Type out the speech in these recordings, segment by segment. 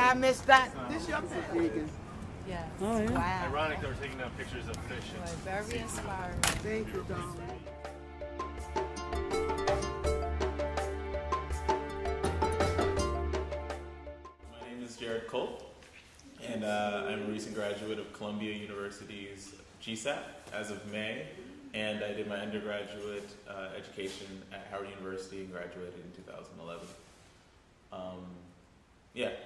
I missed that. This young man vegan. Yes. Oh, yeah. Wow. Ironic they were taking down pictures of fish. Boy, very inspiring. Thank you, darling. My name is Culp, and I'm a recent graduate of Columbia University's GSAT as of May, and I did my undergraduate education at Howard University and graduated in 2011.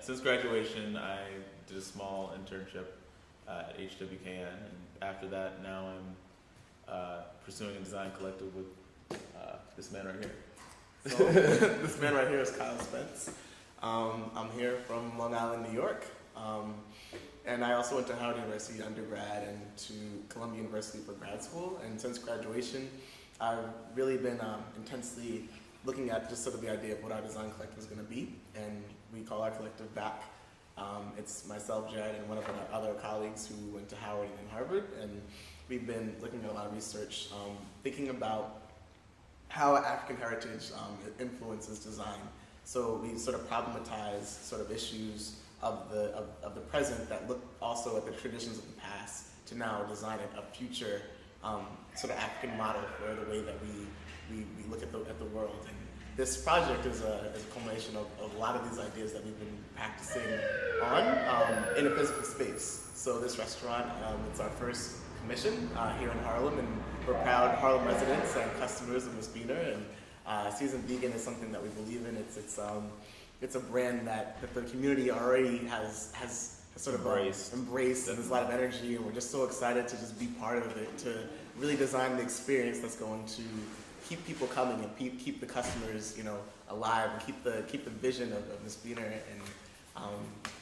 Since graduation, I did a small internship at HWKN, and after that, now I'm pursuing a design collective with this man right here. So, this man right here is Spence. I'm here from Long Island, New York, and I also went to Howard University undergrad and to Columbia University for grad school. And since graduation, I've really been intensely looking at just sort of the idea of what our design collective is going to be, and we call our collective BAK. It's myself, Jared, and one of our other colleagues who went to Howard and Harvard, and we've been looking at a lot of research, thinking about how African heritage influences design. So we sort of problematize sort of issues of the present that look also at the traditions of the past to now design a future sort of African model for the way that we look at the world. And this project is a culmination of a lot of these ideas that we've been practicing on in a physical space. So this restaurant, it's our first commission here in Harlem, and we're proud Harlem residents and customers of Miss Beaner. And Seasoned Vegan is something that we believe in. It's a brand that the community already has sort of embraced, and there's a lot of energy, and we're just so excited to just be part of it, to really design the experience that's going to keep people coming and keep the customers, alive, and keep the vision of Miss Beaner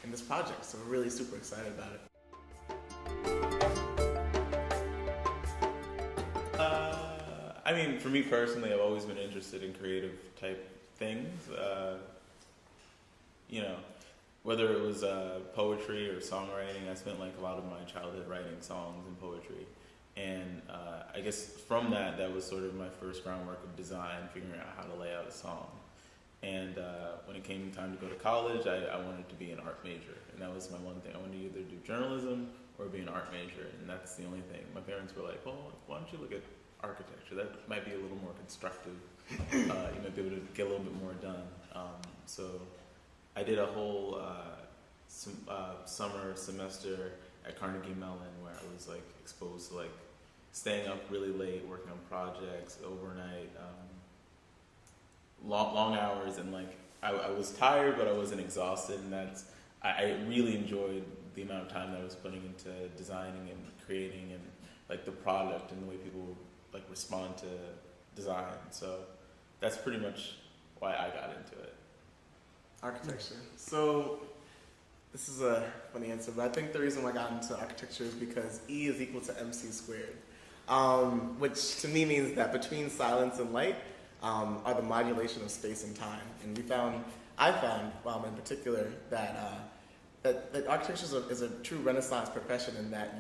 in this project. So we're really super excited about it. I mean, for me personally, I've always been interested in creative type things. Whether it was poetry or songwriting, I spent like a lot of my childhood writing songs and poetry. And I guess from that was sort of my first groundwork of design, figuring out how to lay out a song. And when it came time to go to college, I wanted to be an art major. And that was my one thing. I wanted to either do journalism or be an art major. And that's the only thing. My parents were like, well, why don't you look at architecture? That might be a little more constructive. You might be able to get a little bit more done. So I did a whole summer semester at Carnegie Mellon where I was like exposed to like staying up really late, working on projects overnight, long hours, and like I was tired, but I wasn't exhausted, and I really enjoyed the amount of time that I was putting into designing and creating and like the product and the way people like respond to design. So that's pretty much why I got into it. Architecture. So this is a funny answer, but I think the reason why I got into architecture is because E is equal to MC squared, which to me means that between silence and light are the modulation of space and time. And I found in particular that architecture is a true Renaissance profession in that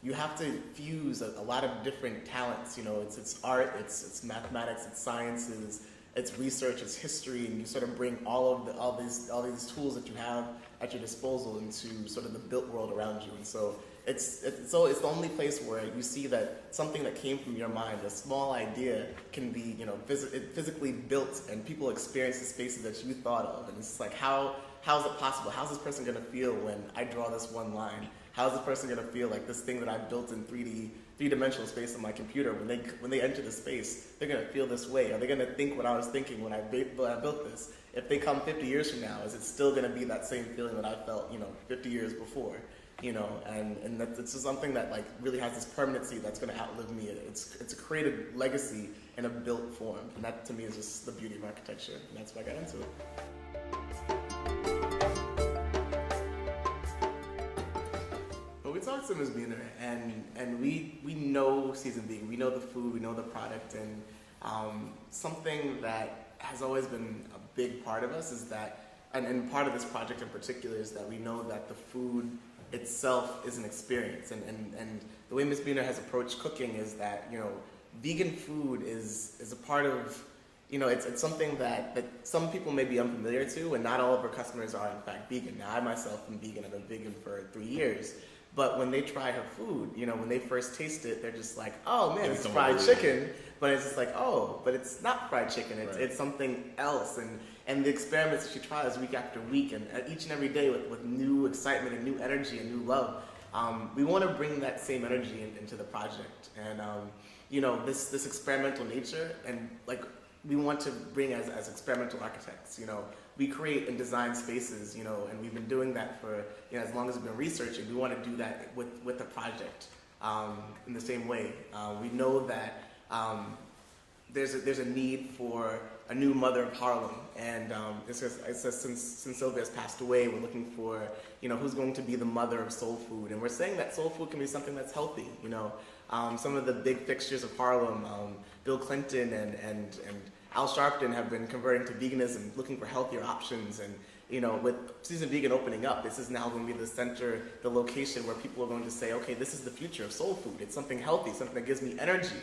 you have to fuse a lot of different talents. It's art, it's mathematics, it's sciences, it's research, it's history, and you sort of bring all these tools that you have at your disposal into sort of the built world around you. And so it's the only place where you see that something that came from your mind, a small idea, can be physically built, and people experience the spaces that you thought of. And it's like, how is it possible? How's this person going to feel when I draw this one line? How's this person going to feel like this thing that I built in three-dimensional space on my computer, when they enter the space, they're going to feel this way? Are they going to think what I was thinking when I built this? If they come 50 years from now, is it still going to be that same feeling that I felt, 50 years before? And that's just something that like really has this permanency that's going to outlive me. It's a creative legacy in a built form, and that to me is just the beauty of architecture, and that's why I got into it. But we talked to Ms. Beaner, and we know Seasoned Vegan, we know the food, we know the product, and something that has always been a big part of us is that, and part of this project in particular, is that we know that the food itself is an experience, and the way Ms. Beaner has approached cooking is that vegan food is a part of it's something that some people may be unfamiliar to, and not all of our customers are in fact vegan. Now, I myself am vegan. I've been vegan for 3 years. But when they try her food, when they first taste it, they're just like, oh man, it's fried chicken. But it's just like, oh, but it's not fried chicken. It's something else. And the experiments that she tries week after week, and each and every day with new excitement and new energy and new love, we want to bring that same energy into the project. And this experimental nature, and like we want to bring as experimental architects. We create and design spaces, and we've been doing that for as long as we've been researching. We want to do that with the project in the same way. We know that there's a need for a new mother of Harlem, and it says since Sylvia's passed away, we're looking for who's going to be the mother of soul food, and we're saying that soul food can be something that's healthy. Some of the big fixtures of Harlem, Bill Clinton and Al Sharpton have been converting to veganism, looking for healthier options, and with Season Vegan opening up, this is now going to be the center, the location where people are going to say, okay, this is the future of soul food. It's something healthy, something that gives me energy,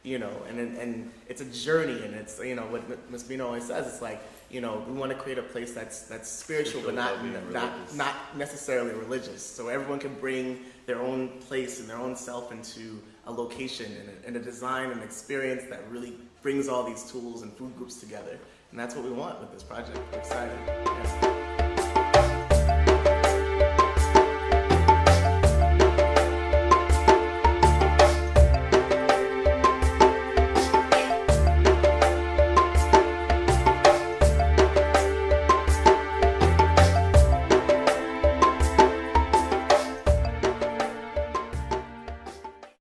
and it's a journey, and it's what Ms. Bino always says. It's like we want to create a place that's spiritual, but not necessarily religious. So everyone can bring their own place and their own self into a location and a design and experience that really brings all these tools and food groups together. And that's what we want with this project. We're excited. Yeah.